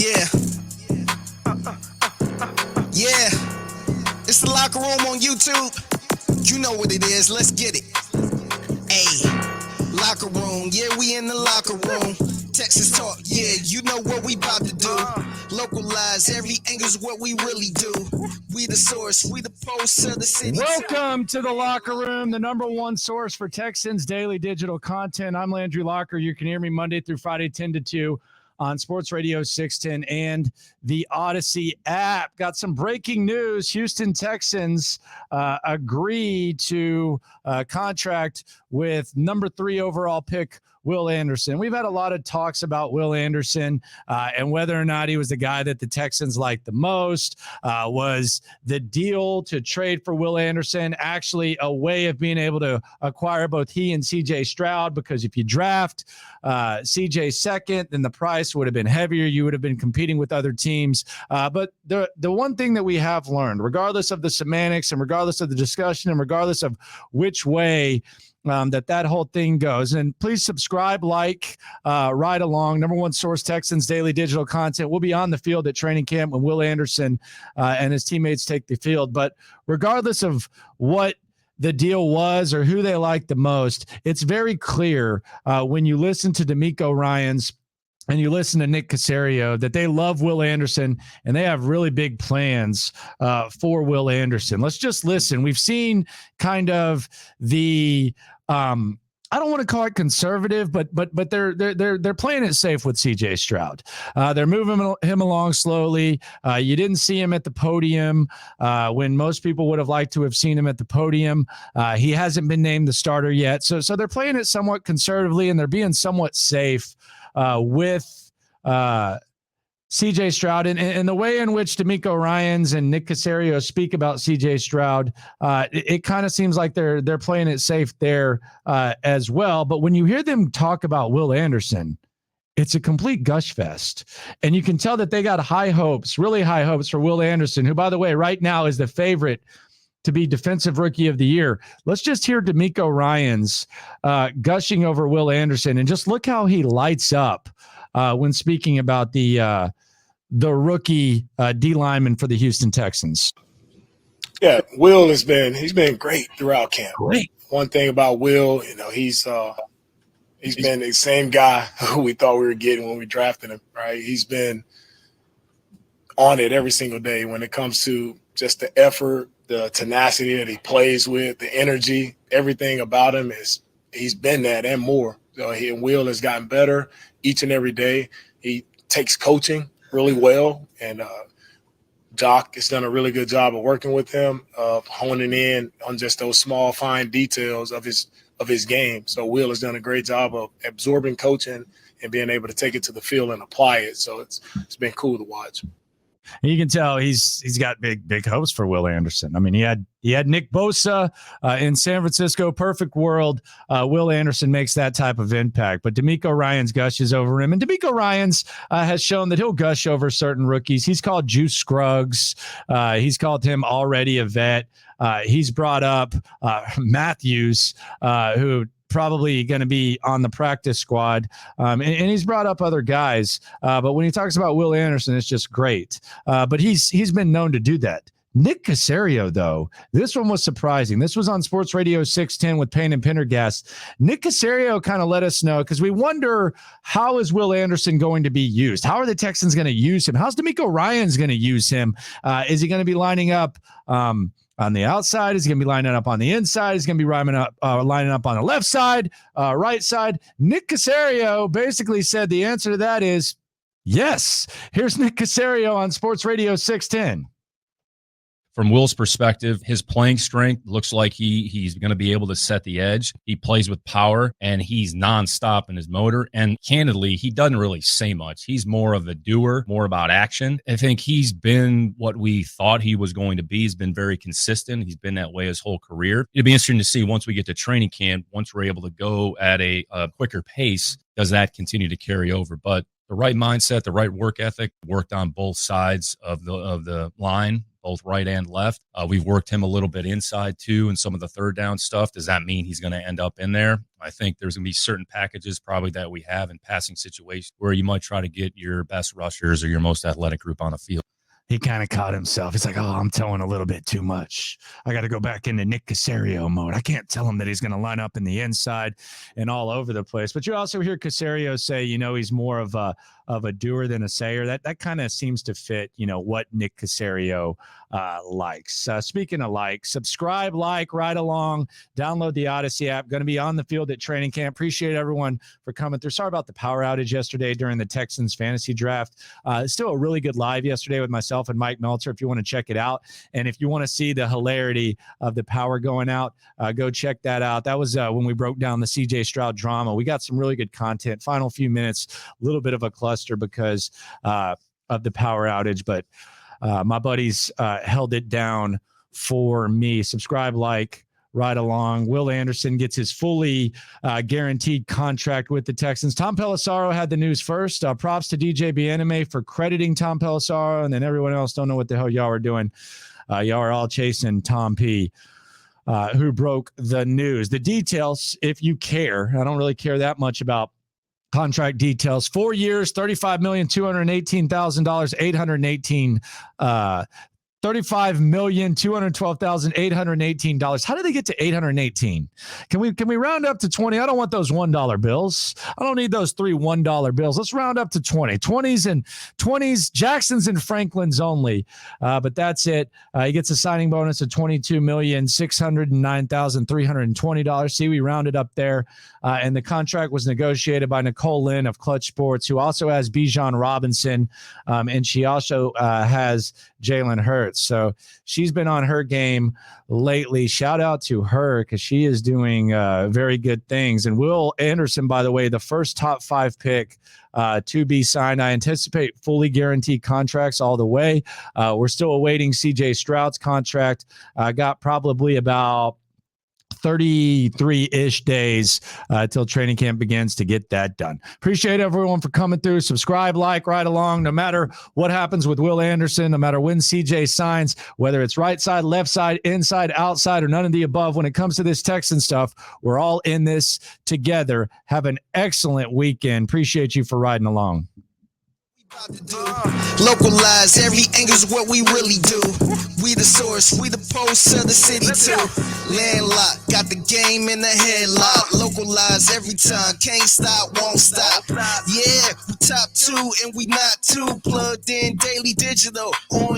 Yeah. Yeah. It's the Locker Room on YouTube. You know what it is. Let's get it. Ayy. Locker Room. Yeah, we in the locker room. Texas talk. Yeah, you know what we about to do. Localize every angle's what we really do. We the source. We the pulse of the city. Welcome to the Locker Room, the number one source for Texans daily digital content. I'm Landry Locker. You can hear me Monday through Friday, 10 to 2 on Sports Radio 610 and the Odyssey app. Got some breaking news. Houston Texans agree to contract with number 3 overall pick Will Anderson. We've had a lot of talks about Will Anderson and whether or not he was the guy that the Texans liked the most. Was the deal to trade for Will Anderson actually a way of being able to acquire both he and C.J. Stroud? Because if you draft C.J. second, then the price would have been heavier. You would have been competing with other teams. But the one thing that we have learned, regardless of the semantics and regardless of the discussion and regardless of which way that whole thing goes. And please subscribe, like, ride along. Number one source, Texans daily digital content. We'll be on the field at training camp when Will Anderson and his teammates take the field. But regardless of what the deal was or who they like the most, it's very clear when you listen to DeMeco Ryans and you listen to Nick Caserio that they love Will Anderson and they have really big plans for Will Anderson. Let's just listen. We've seen kind of the I don't want to call it conservative, but they're playing it safe with C.J. Stroud. They're moving him along slowly. You didn't see him at the podium when most people would have liked to have seen him at the podium. He hasn't been named the starter yet, so they're playing it somewhat conservatively and they're being somewhat safe with C.J. Stroud. And the way in which DeMeco Ryans and Nick Caserio speak about C.J. Stroud, it kind of seems like they're playing it safe there as well. But when you hear them talk about Will Anderson, it's a complete gush fest. And you can tell that they got high hopes, really high hopes for Will Anderson, who, by the way, right now is the favorite to be Defensive Rookie of the Year. Let's just hear DeMeco Ryans gushing over Will Anderson, and just look how he lights up when speaking about the rookie D lineman for the Houston Texans. Yeah, Will he's been great throughout camp. Great. One thing about Will, he's been the same guy who we thought we were getting when we drafted him, right? He's been on it every single day when it comes to just the effort, the tenacity that he plays with, the energy, everything about him he's been that and more. So Will has gotten better each and every day. He takes coaching really well, and Doc has done a really good job of working with him, of honing in on just those small, fine details of his game. So Will has done a great job of absorbing coaching and being able to take it to the field and apply it. So it's been cool to watch. You can tell he's got big hopes for Will Anderson. I mean, he had Nick Bosa in San Francisco. Perfect world. Will Anderson makes that type of impact. But DeMeco Ryans gushes over him. And DeMeco Ryans has shown that he'll gush over certain rookies. He's called Juice Scruggs. He's called him already a vet. He's brought up Matthews, who probably going to be on the practice squad. And he's brought up other guys. But when he talks about Will Anderson, it's just great. But he's been known to do that. Nick Caserio, though, this one was surprising. This was on Sports Radio 610 with Payne and Pendergast. Nick Caserio kind of let us know, because we wonder, how is Will Anderson going to be used? How are the Texans going to use him? How's DeMeco Ryans going to use him? Is he going to be lining up on the outside? Is he going to be lining up on the inside? Is he going to be lining up on the left side, right side? Nick Caserio basically said the answer to that is yes. Here's Nick Caserio on Sports Radio 610. From Will's perspective, his playing strength looks like he's going to be able to set the edge. He plays with power, and he's nonstop in his motor. And candidly, he doesn't really say much. He's more of a doer, more about action. I think he's been what we thought he was going to be. He's been very consistent. He's been that way his whole career. It'll be interesting to see once we get to training camp, once we're able to go at a quicker pace, does that continue to carry over? But the right mindset, the right work ethic worked on both sides of the line both right and left. We've worked him a little bit inside too, and some of the third down stuff. Does that mean he's going to end up in there? I think there's going to be certain packages probably that we have in passing situations where you might try to get your best rushers or your most athletic group on the field. He kind of caught himself. He's like, oh, I'm towing a little bit too much. I got to go back into Nick Caserio mode. I can't tell him that he's going to line up in the inside and all over the place. But you also hear Caserio say, he's more of a doer than a sayer. That kind of seems to fit, what Nick Caserio likes. Speaking of subscribe, ride along, download the Odyssey app. Going to be on the field at training camp. Appreciate everyone for coming through. Sorry about the power outage yesterday during the Texans fantasy draft. Still a really good live yesterday with myself and Mike Meltzer if you want to check it out. And if you want to see the hilarity of the power going out, go check that out. That was when we broke down the CJ Stroud drama. We got some really good content. Final few minutes, a little bit of a cluster because of the power outage, but my buddies held it down for me. Subscribe, ride along. Will Anderson gets his fully guaranteed contract with the Texans. Tom Pelissaro had the news first. Props to DJ Bieneme for crediting Tom Pelissaro, and then everyone else don't know what the hell y'all are doing. Y'all are all chasing Tom P., who broke the news. The details, if you care, I don't really care that much about contract details. 4 years, $35,218,000, 818 $35,212,818. How did they get to 818? Can we round up to 20? I don't want those $1 bills. I don't need those three $1 bills. Let's round up to 20. 20s, Jacksons and Franklins only. But that's it. He gets a signing bonus of $22,609,320. See, we rounded up there. And the contract was negotiated by Nicole Lynn of Clutch Sports, who also has Bijan Robinson, and she also has Jalen Hurts. So she's been on her game lately. Shout out to her because she is doing very good things. And Will Anderson, by the way, the first top 5 pick to be signed. I anticipate fully guaranteed contracts all the way. We're still awaiting CJ Stroud's contract. I got probably about 33-ish days till training camp begins to get that done. Appreciate everyone for coming through. Subscribe, ride along. No matter what happens with Will Anderson, no matter when CJ signs, whether it's right side, left side, inside, outside, or none of the above, when it comes to this Texan stuff, we're all in this together. Have an excellent weekend. Appreciate you for riding along. Localize every angle's what we really do. We the source, we the pulse of the city too. Landlocked, got the game in the headlock. Localize every time, can't stop, won't stop. Yeah, we top 2 and we not too. Plugged in daily digital on